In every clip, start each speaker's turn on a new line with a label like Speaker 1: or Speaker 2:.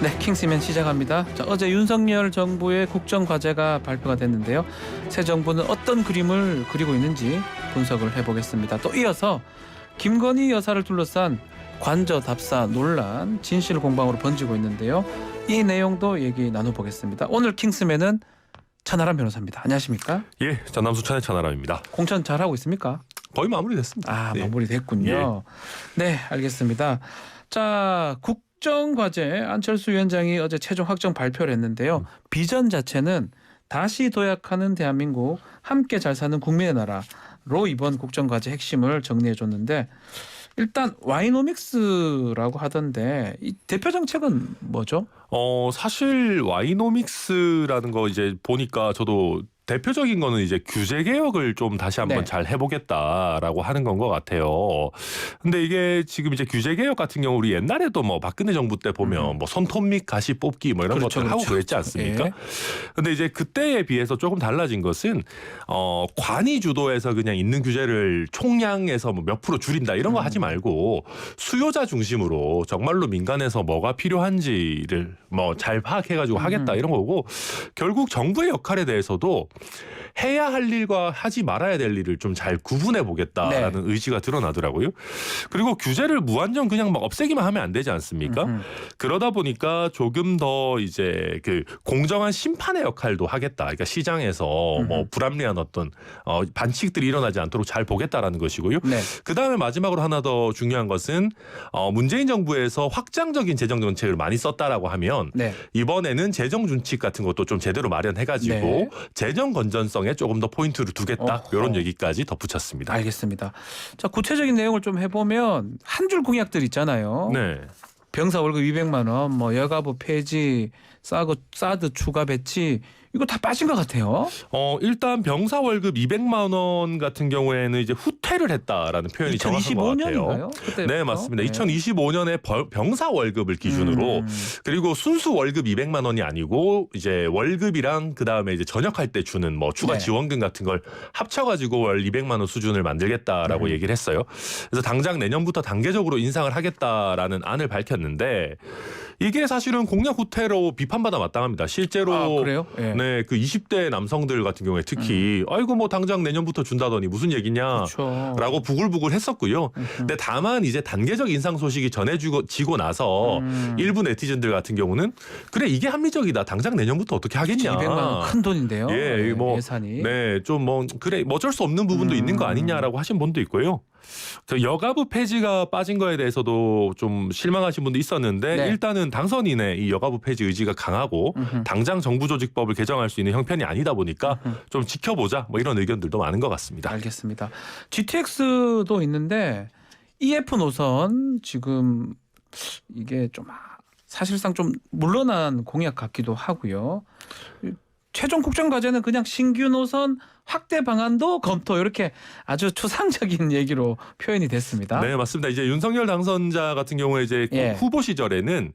Speaker 1: 네, 킹스맨 시작합니다. 자, 어제 윤석열 정부의 국정과제가 발표가 됐는데요. 새 정부는 어떤 그림을 그리고 있는지 분석을 해보겠습니다. 또 이어서 김건희 여사를 둘러싼 관저 답사 논란 진실 공방으로 번지고 있는데요. 이 내용도 얘기 나눠보겠습니다. 오늘 킹스맨은 천하람 변호사입니다. 안녕하십니까?
Speaker 2: 예, 전남수천의 천하람입니다.
Speaker 1: 공천 잘하고 있습니까?
Speaker 2: 거의 마무리됐습니다.
Speaker 1: 아,
Speaker 2: 네.
Speaker 1: 마무리됐군요. 네, 알겠습니다. 자, 국정과제 안철수 위원장이 어제 최종 확정 발표를 했는데요. 비전 자체는 다시 도약하는 대한민국, 함께 잘 사는 국민의 나라로 이번 국정과제 핵심을 정리해 줬는데, 일단 와이노믹스라고 하던데 이 대표 정책은 뭐죠?
Speaker 2: 사실 와이노믹스라는 거 이제 보니까 저도 대표적인 거는 이제 규제 개혁을 좀 다시 한번
Speaker 1: 네.
Speaker 2: 잘 해보겠다라고 하는 건 것 같아요. 근데 이게 지금 이제 규제 개혁 같은 경우 우리 옛날에도 뭐 박근혜 정부 때 보면 뭐 손톱 및 가시 뽑기 뭐 이런
Speaker 1: 그렇죠,
Speaker 2: 것들 하고
Speaker 1: 그렇죠.
Speaker 2: 그랬지 않습니까?
Speaker 1: 예.
Speaker 2: 근데 이제 그때에 비해서 조금 달라진 것은 관이 주도해서 그냥 있는 규제를 총량에서 뭐 몇 프로 줄인다 이런 거 하지 말고 수요자 중심으로 정말로 민간에서 뭐가 필요한지를 뭐 잘 파악해가지고 하겠다 이런 거고, 결국 정부의 역할에 대해서도 해야 할 일과 하지 말아야 될 일을 좀 잘 구분해 보겠다라는 의지가 드러나더라고요. 그리고 규제를 무한정 그냥 막 없애기만 하면 안 되지 않습니까? 그러다 보니까 조금 더 이제 그 공정한 심판의 역할도 하겠다. 그러니까 시장에서 뭐 불합리한 어떤 반칙들이 일어나지 않도록 잘 보겠다라는 것이고요.
Speaker 1: 네.
Speaker 2: 그다음에 마지막으로 하나 더 중요한 것은 문재인 정부에서 확장적인 재정 정책을 많이 썼다라고 하면
Speaker 1: 네.
Speaker 2: 이번에는 재정 준칙 같은 것도 좀 제대로 마련해가지고
Speaker 1: 네.
Speaker 2: 재정 건전성에 조금 더 포인트를 두겠다. 이런 얘기까지 덧붙였습니다.
Speaker 1: 알겠습니다. 자, 구체적인 내용을 좀 해보면 한 줄 공약들 있잖아요.
Speaker 2: 네.
Speaker 1: 병사 월급 200만 원, 뭐 여가부 폐지, 사드 추가 배치, 이거 다 빠진 것 같아요.
Speaker 2: 일단 병사 월급 200만 원 같은 경우에는 이제 후퇴를 했다라는 표현이 정확한 것 같아요.
Speaker 1: 2025년인가요?
Speaker 2: 네, 맞습니다. 2025년에 병사 월급을 기준으로 그리고 순수 월급 200만 원이 아니고 이제 월급이랑 그다음에 이제 전역할 때 주는 뭐 추가
Speaker 1: 네.
Speaker 2: 지원금 같은 걸 합쳐가지고 월 200만 원 수준을 만들겠다라고 얘기를 했어요. 그래서 당장 내년부터 단계적으로 인상을 하겠다라는 안을 밝혔는데, 이게 사실은 공약 후퇴로 비판받아 마땅합니다. 실제로
Speaker 1: 아, 그래요? 예.
Speaker 2: 네, 그 20대 남성들 같은 경우에 특히 아이고 뭐 당장 내년부터 준다더니 무슨 얘기냐라고
Speaker 1: 그렇죠.
Speaker 2: 부글부글 했었고요. 근데 다만 이제 단계적 인상 소식이 전해지고 나서 일부 네티즌들 같은 경우는 그래 이게 합리적이다. 당장 내년부터 어떻게 하겠냐.
Speaker 1: 200만 원 큰 돈인데요.
Speaker 2: 예, 뭐
Speaker 1: 예산이.
Speaker 2: 네, 좀 뭐 그래 뭐 어쩔 수 없는 부분도 있는 거 아니냐라고 하신 분도 있고요. 여가부 폐지가 빠진 거에 대해서도 좀 실망하신 분도 있었는데,
Speaker 1: 네.
Speaker 2: 일단은 당선인의 이 여가부 폐지 의지가 강하고 당장 정부조직법을 개정할 수 있는 형편이 아니다 보니까 좀 지켜보자 뭐 이런 의견들도 많은 것 같습니다.
Speaker 1: 알겠습니다. GTX도 있는데 EF 노선 지금 이게 좀 사실상 좀 물러난 공약 같기도 하고요. 최종 국정과제는 그냥 신규 노선 확대 방안도 검토, 이렇게 아주 추상적인 얘기로 표현이 됐습니다.
Speaker 2: 네, 맞습니다. 이제 윤석열 당선자 같은 경우에 이제
Speaker 1: 예.
Speaker 2: 후보 시절에는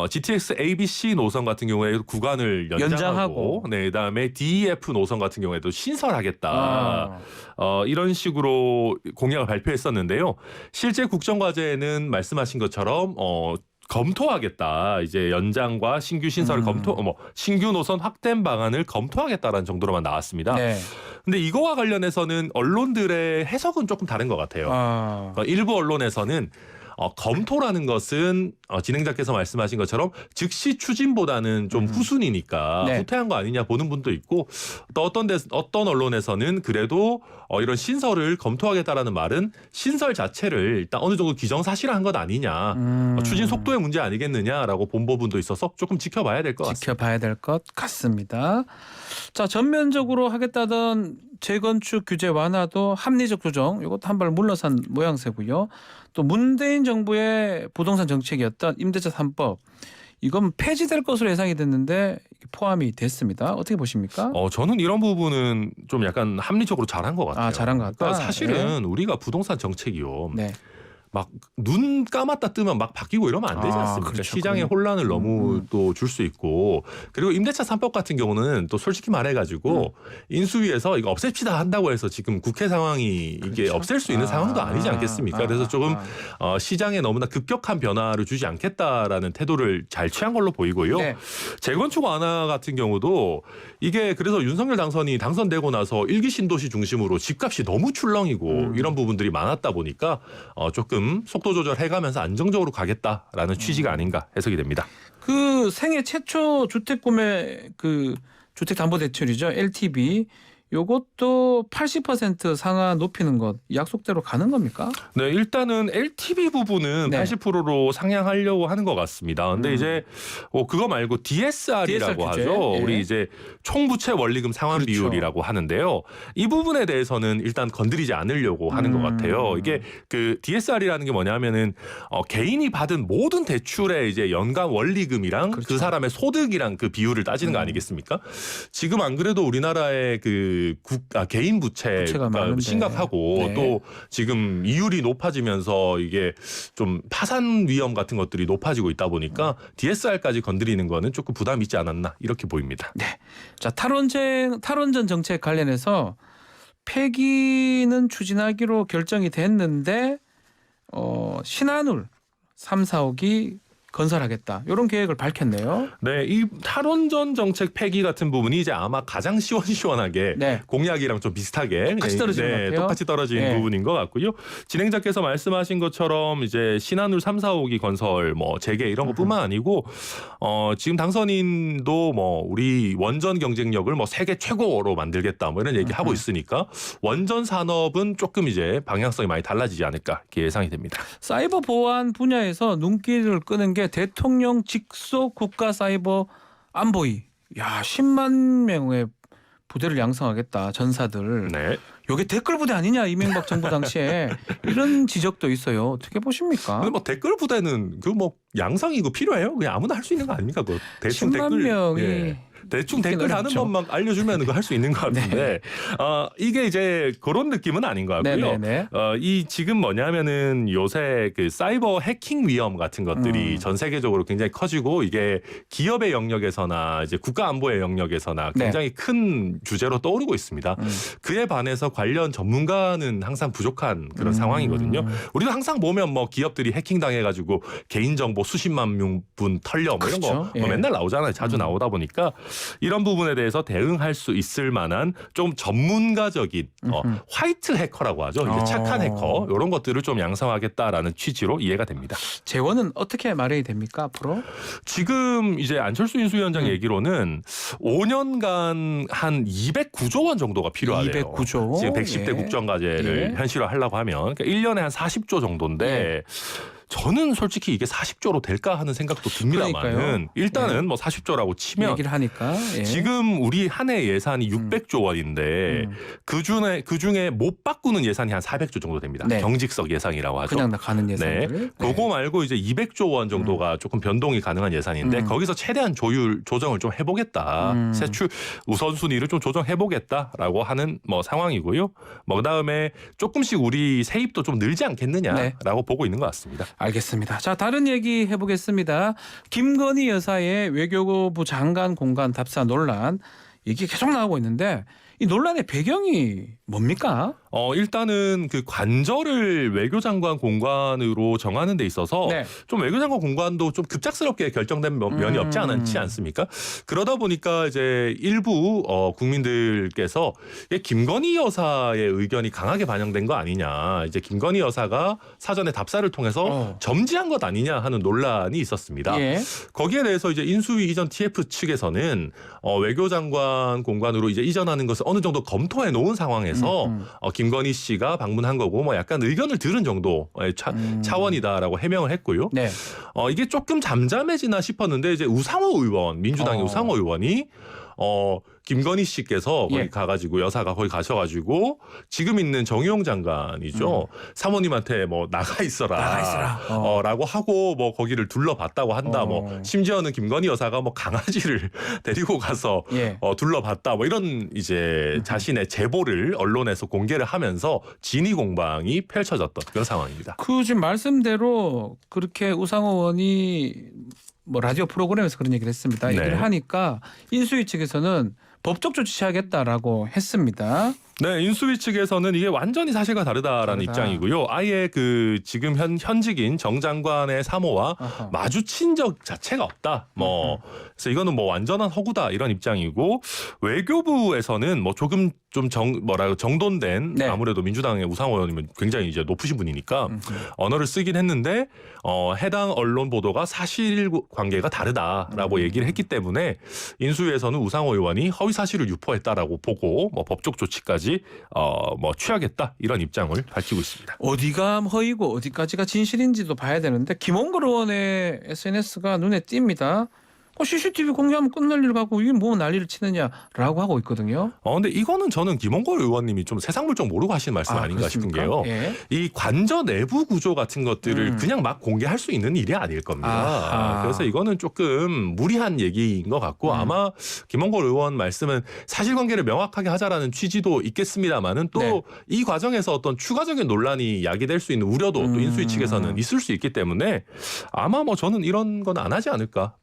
Speaker 2: GTX ABC 노선 같은 경우에 구간을 연장하고 네, 그다음에 DEF 노선 같은 경우에도 신설하겠다. 이런 식으로 공약을 발표했었는데요. 실제 국정과제는 말씀하신 것처럼 검토하겠다. 이제 연장과 신규 신설을 신규 노선 확대 방안을 검토하겠다라는 정도로만 나왔습니다.
Speaker 1: 네.
Speaker 2: 근데 이거와 관련해서는 언론들의 해석은 조금 다른 것 같아요. 일부 언론에서는 검토라는 것은 진행자께서 말씀하신 것처럼 즉시 추진보다는 좀 후순위니까
Speaker 1: 네.
Speaker 2: 후퇴한 거 아니냐 보는 분도 있고, 또 어떤 언론에서는 그래도 이런 신설을 검토하겠다라는 말은 신설 자체를 일단 어느 정도 기정사실화한 것 아니냐, 추진 속도의 문제 아니겠느냐라고 본 부분도 있어서 조금 지켜봐야 될 것 같습니다.
Speaker 1: 지켜봐야 될 것 같습니다. 자, 전면적으로 하겠다던 재건축 규제 완화도 합리적 조정, 이것도 한 발 물러선 모양새고요. 또 문재인 정부의 부동산 정책이었던 임대차 3법, 이건 폐지될 것으로 예상이 됐는데 포함이 됐습니다. 어떻게 보십니까?
Speaker 2: 저는 이런 부분은 좀 약간 합리적으로 잘한 것 같아요.
Speaker 1: 잘한 것 같다.
Speaker 2: 그러니까 사실은 우리가 부동산 정책이요.
Speaker 1: 네.
Speaker 2: 막 눈 감았다 뜨면 막 바뀌고 이러면 안 되지 않습니까?
Speaker 1: 그렇죠.
Speaker 2: 시장의 혼란을 너무 또 줄 수 있고 그리고 임대차 3법 같은 경우는 또 솔직히 말해가지고 인수위에서 이거 없앱시다 한다고 해서 지금 국회 상황이 이게
Speaker 1: 그렇죠.
Speaker 2: 없앨 수 있는 상황도 아니지 않겠습니까? 그래서 조금 시장에 너무나 급격한 변화를 주지 않겠다라는 태도를 잘 취한 걸로 보이고요.
Speaker 1: 네.
Speaker 2: 재건축 완화 같은 경우도 이게 그래서 윤석열 당선이 당선되고 나서 일기 신도시 중심으로 집값이 너무 출렁이고 이런 부분들이 많았다 보니까 조금 속도 조절해가면서 안정적으로 가겠다라는 취지가 아닌가 해석이 됩니다.
Speaker 1: 그 생애 최초 주택 구매 그 주택 담보 대출이죠. LTV 요것도 80% 상하 높이는 것 약속대로 가는 겁니까?
Speaker 2: 네, 일단은 LTV 부분은
Speaker 1: 네.
Speaker 2: 80%로 상향하려고 하는 것 같습니다. 근데 이제 그거 말고 DSR이라고
Speaker 1: DSR 규제.
Speaker 2: 하죠.
Speaker 1: 예.
Speaker 2: 우리 이제 총부채 원리금 상환
Speaker 1: 그렇죠.
Speaker 2: 비율이라고 하는데요. 이 부분에 대해서는 일단 건드리지 않으려고 하는 것 같아요. 이게 그 DSR이라는 게 뭐냐면은 개인이 받은 모든 대출의 이제 연간 원리금이랑
Speaker 1: 그렇죠.
Speaker 2: 그 사람의 소득이랑 그 비율을 따지는 거 아니겠습니까? 지금 안 그래도 우리나라의 그 개인
Speaker 1: 부채가
Speaker 2: 부채가
Speaker 1: 많은데.
Speaker 2: 심각하고
Speaker 1: 네.
Speaker 2: 또 지금 이율이 높아지면서 이게 좀 파산 위험 같은 것들이 높아지고 있다 보니까 DSR까지 건드리는 거는 조금 부담이 있지 않았나 이렇게 보입니다.
Speaker 1: 네. 자, 탈원전 정책 관련해서 폐기는 추진하기로 결정이 됐는데 신한울 3, 4호기 건설하겠다. 이런 계획을 밝혔네요.
Speaker 2: 네, 이 탈원전 정책 폐기 같은 부분이 이제 아마 가장 시원시원하게
Speaker 1: 네.
Speaker 2: 공약이랑 좀 비슷하게
Speaker 1: 똑같이 떨어지는 것 같아요.
Speaker 2: 똑같이 떨어지는
Speaker 1: 네.
Speaker 2: 부분인 것 같고요. 진행자께서 말씀하신 것처럼 이제 신한울 3, 4호기 건설 뭐 재개 이런 것뿐만 아니고 지금 당선인도 뭐 우리 원전 경쟁력을 뭐 세계 최고로 만들겠다 뭐 이런 얘기 하고 있으니까 원전 산업은 조금 이제 방향성이 많이 달라지지 않을까 이렇게 예상이 됩니다.
Speaker 1: 사이버 보안 분야에서 눈길을 끄는 게 대통령 직속 국가 사이버 안보위. 야, 10만 명의 부대를 양성하겠다. 전사들.
Speaker 2: 네.
Speaker 1: 이게 댓글 부대 아니냐 이명박 정부 당시에 이런 지적도 있어요. 어떻게 보십니까?
Speaker 2: 근데 뭐 댓글 부대는 그 뭐 양성이 이거 필요해요? 그냥 아무나 할 수 있는 거 아닙니까? 그 대충
Speaker 1: 10만
Speaker 2: 댓글
Speaker 1: 명이
Speaker 2: 대충
Speaker 1: 듣긴
Speaker 2: 댓글 하는
Speaker 1: 어렵죠.
Speaker 2: 것만 알려주면 그거 할 수 있는 것 같은데 이게 이제 그런 느낌은 아닌 것 같고요.
Speaker 1: 네네네.
Speaker 2: 이 지금 뭐냐면은 요새 그 사이버 해킹 위험 같은 것들이 전 세계적으로 굉장히 커지고 이게 기업의 영역에서나 이제 국가 안보의 영역에서나 굉장히 큰 주제로 떠오르고 있습니다. 그에 반해서 관련 전문가는 항상 부족한 그런 상황이거든요. 우리도 항상 보면 뭐 기업들이 해킹 당해가지고 개인정보 수십만 명분 털려 뭐 이런 거
Speaker 1: 그렇죠.
Speaker 2: 뭐
Speaker 1: 예.
Speaker 2: 맨날 나오잖아요. 자주 나오다 보니까 이런 부분에 대해서 대응할 수 있을 만한 좀 전문가적인 화이트 해커라고 하죠. 이게 착한 해커 이런 것들을 좀 양성하겠다라는 취지로 이해가 됩니다.
Speaker 1: 재원은 어떻게 마련이 됩니까 앞으로?
Speaker 2: 지금 이제 안철수 인수위원장 얘기로는 5년간 한 209조 원 정도가 필요하대요.
Speaker 1: 209조.
Speaker 2: 지금 110대
Speaker 1: 예.
Speaker 2: 국정과제를
Speaker 1: 예.
Speaker 2: 현실화하려고 하면 그러니까 1년에 한 40조 정도인데 저는 솔직히 이게 40조로 될까 하는 생각도 듭니다만은
Speaker 1: 그러니까요.
Speaker 2: 일단은 뭐 40조라고 치면
Speaker 1: 얘기를 하니까 예.
Speaker 2: 지금 우리 한 해 예산이 600조 원인데 그중에 못 바꾸는 예산이 한 400조 정도 됩니다.
Speaker 1: 네.
Speaker 2: 경직석 예산이라고 하죠.
Speaker 1: 그냥 가는 예산들.
Speaker 2: 그거 말고 이제 200조 원 정도가 조금 변동이 가능한 예산인데 거기서 최대한 조정을 좀 해보겠다. 세출 우선순위를 좀 조정해보겠다라고 하는 뭐 상황이고요. 뭐 그다음에 조금씩 우리 세입도 좀 늘지 않겠느냐라고 보고 있는 것 같습니다.
Speaker 1: 알겠습니다. 자, 다른 얘기 해보겠습니다. 김건희 여사의 외교부 장관 공간 답사 논란 이게 계속 나오고 있는데 이 논란의 배경이 뭡니까?
Speaker 2: 일단은 그 관저를 외교장관 공관으로 정하는 데 있어서
Speaker 1: 네.
Speaker 2: 좀 외교장관 공관도 좀 급작스럽게 결정된 면이 없지 않지 않습니까? 그러다 보니까 이제 일부 국민들께서 이게 김건희 여사의 의견이 강하게 반영된 거 아니냐. 이제 김건희 여사가 사전에 답사를 통해서 점지한 것 아니냐 하는 논란이 있었습니다.
Speaker 1: 예.
Speaker 2: 거기에 대해서 이제 인수위 이전 TF 측에서는 외교장관 공관으로 이제 이전하는 것을 어느 정도 검토해 놓은 상황에서 김건희 씨가 방문한 거고 뭐 약간 의견을 들은 정도의 차원이다라고 해명을 했고요.
Speaker 1: 네.
Speaker 2: 이게 조금 잠잠해지나 싶었는데 이제 우상호 의원 민주당의 우상호 의원이 김건희 씨께서 거기
Speaker 1: 예.
Speaker 2: 가가지고 여사가 거기 가셔가지고 지금 있는 정의용 장관이죠. 사모님한테 뭐 나가 있어라. 라고 하고 뭐 거기를 둘러봤다고 한다. 뭐 심지어는 김건희 여사가 뭐 강아지를 데리고 가서
Speaker 1: 예.
Speaker 2: 둘러봤다. 뭐 이런 이제 자신의 제보를 언론에서 공개를 하면서 진위 공방이 펼쳐졌던 그런 상황입니다.
Speaker 1: 그 지금 말씀대로 그렇게 우상호 의원이 뭐 라디오 프로그램에서 그런 얘기를 했습니다.
Speaker 2: 네.
Speaker 1: 얘기를 하니까 인수위 측에서는 법적 조치 취하겠다라고 했습니다.
Speaker 2: 네, 인수위 측에서는 이게 완전히 사실과 다르다라는 입장이고요. 아예 그 지금 현직인 정 장관의 사모와
Speaker 1: 아하.
Speaker 2: 마주친 적 자체가 없다. 뭐 그래서 이거는 뭐 완전한 허구다 이런 입장이고 외교부에서는 뭐 조금 좀 정돈된
Speaker 1: 네.
Speaker 2: 아무래도 민주당의 우상호 의원이면 굉장히 이제 높으신 분이니까 언어를 쓰긴 했는데 해당 언론 보도가 사실관계가 다르다라고 얘기를 했기 때문에 인수위에서는 우상호 의원이 허위 사실을 유포했다라고 보고 뭐 법적 조치까지 뭐 취하겠다 이런 입장을 밝히고 있습니다.
Speaker 1: 어디가 허위고 어디까지가 진실인지도 봐야 되는데 김홍걸 의원의 SNS가 눈에 띕니다. CCTV 공개하면 끝날 일 같고 이게 뭐 난리를 치느냐라고 하고 있거든요.
Speaker 2: 근데 이거는 저는 김홍걸 의원님이 좀 세상 물정 모르고 하시는 말씀 아닌가 싶은
Speaker 1: 그렇습니까?
Speaker 2: 게요.
Speaker 1: 예.
Speaker 2: 이 관저 내부 구조 같은 것들을 그냥 막 공개할 수 있는 일이 아닐 겁니다.
Speaker 1: 아하.
Speaker 2: 그래서 이거는 조금 무리한 얘기인 것 같고 아마 김홍걸 의원 말씀은 사실관계를 명확하게 하자라는 취지도 있겠습니다만은 또 이 과정에서 어떤 추가적인 논란이 야기될 수 있는 우려도 또 인수위 측에서는 있을 수 있기 때문에 아마 뭐 저는 이런 건 안 하지 않을까.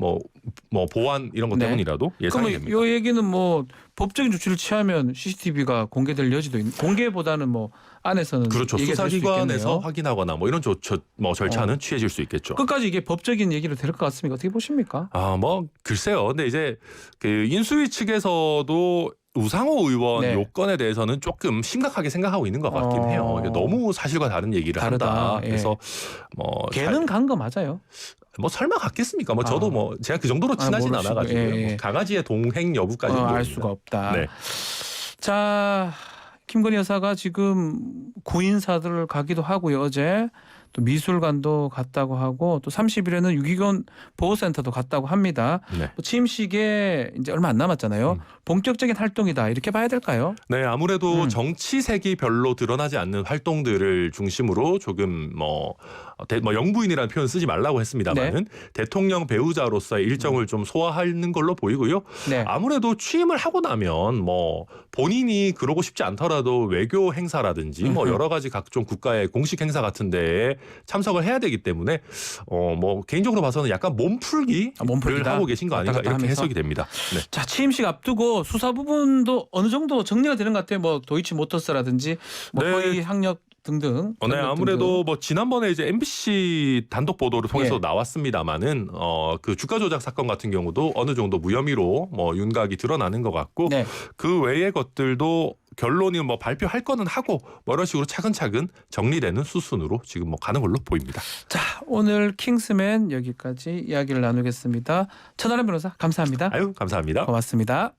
Speaker 2: 뭐 보안 이런 것 때문이라도 예상이
Speaker 1: 그러면
Speaker 2: 됩니다.
Speaker 1: 이 얘기는 뭐 법적인 조치를 취하면 CCTV가 공개될 여지도 공개보다는 뭐 안에서는
Speaker 2: 그렇죠.
Speaker 1: 얘기가 될 수
Speaker 2: 수사기관에서
Speaker 1: 있겠네요.
Speaker 2: 확인하거나 뭐 이런 절차는 취해질 수 있겠죠.
Speaker 1: 끝까지 이게 법적인 얘기로 될 것 같습니까? 어떻게 보십니까?
Speaker 2: 뭐 글쎄요. 근데 이제 그 인수위 측에서도 우상호 의원
Speaker 1: 네.
Speaker 2: 요건에 대해서는 조금 심각하게 생각하고 있는 것 같긴 해요. 이게 너무 사실과 다른 얘기를
Speaker 1: 다르다.
Speaker 2: 한다.
Speaker 1: 예.
Speaker 2: 그래서 뭐
Speaker 1: 걔는 간 거 맞아요?
Speaker 2: 뭐 설마 갔겠습니까? 뭐 저도 뭐 제가 그 정도로 친하진
Speaker 1: 모르시고.
Speaker 2: 않아가지고
Speaker 1: 예.
Speaker 2: 뭐 강아지의 동행 여부까지
Speaker 1: 알 수가 없다.
Speaker 2: 네.
Speaker 1: 자, 김건희 여사가 지금 구인사들 가기도 하고요. 어제 또 미술관도 갔다고 하고 또 30일에는 유기견 보호센터도 갔다고 합니다.
Speaker 2: 네.
Speaker 1: 취임식에 이제 얼마 안 남았잖아요. 본격적인 활동이다 이렇게 봐야 될까요?
Speaker 2: 네, 아무래도 정치색이 별로 드러나지 않는 활동들을 중심으로 조금 뭐 영부인이라는 표현 쓰지 말라고 했습니다만은 대통령 배우자로서의 일정을 좀 소화하는 걸로 보이고요.
Speaker 1: 네.
Speaker 2: 아무래도 취임을 하고 나면 뭐 본인이 그러고 싶지 않더라도 외교 행사라든지 뭐 여러 가지 각종 국가의 공식 행사 같은 데에 참석을 해야 되기 때문에 뭐 개인적으로 봐서는 약간 몸풀기를
Speaker 1: 몸풀기다.
Speaker 2: 하고 계신 거 아닌가
Speaker 1: 왔다 갔다
Speaker 2: 이렇게
Speaker 1: 하면서.
Speaker 2: 해석이 됩니다. 네.
Speaker 1: 자, 취임식 앞두고 수사 부분도 어느 정도 정리가 되는 것 같아요. 뭐 도이치모터스라든지 뭐
Speaker 2: 네.
Speaker 1: 허위 학력 등등.
Speaker 2: 네, 아무래도 뭐 지난번에 이제 MBC 단독 보도를 통해서
Speaker 1: 예.
Speaker 2: 나왔습니다만은 그 주가 조작 사건 같은 경우도 어느 정도 무혐의로 뭐 윤곽이 드러나는 것 같고
Speaker 1: 네.
Speaker 2: 그 외의 것들도 결론이 뭐 발표할 거는 하고 뭐 이런 식으로 차근차근 정리되는 수순으로 지금 뭐 가는 걸로 보입니다.
Speaker 1: 자, 오늘 킹스맨 여기까지 이야기를 나누겠습니다. 천하람 변호사 감사합니다.
Speaker 2: 아유, 감사합니다.
Speaker 1: 고맙습니다.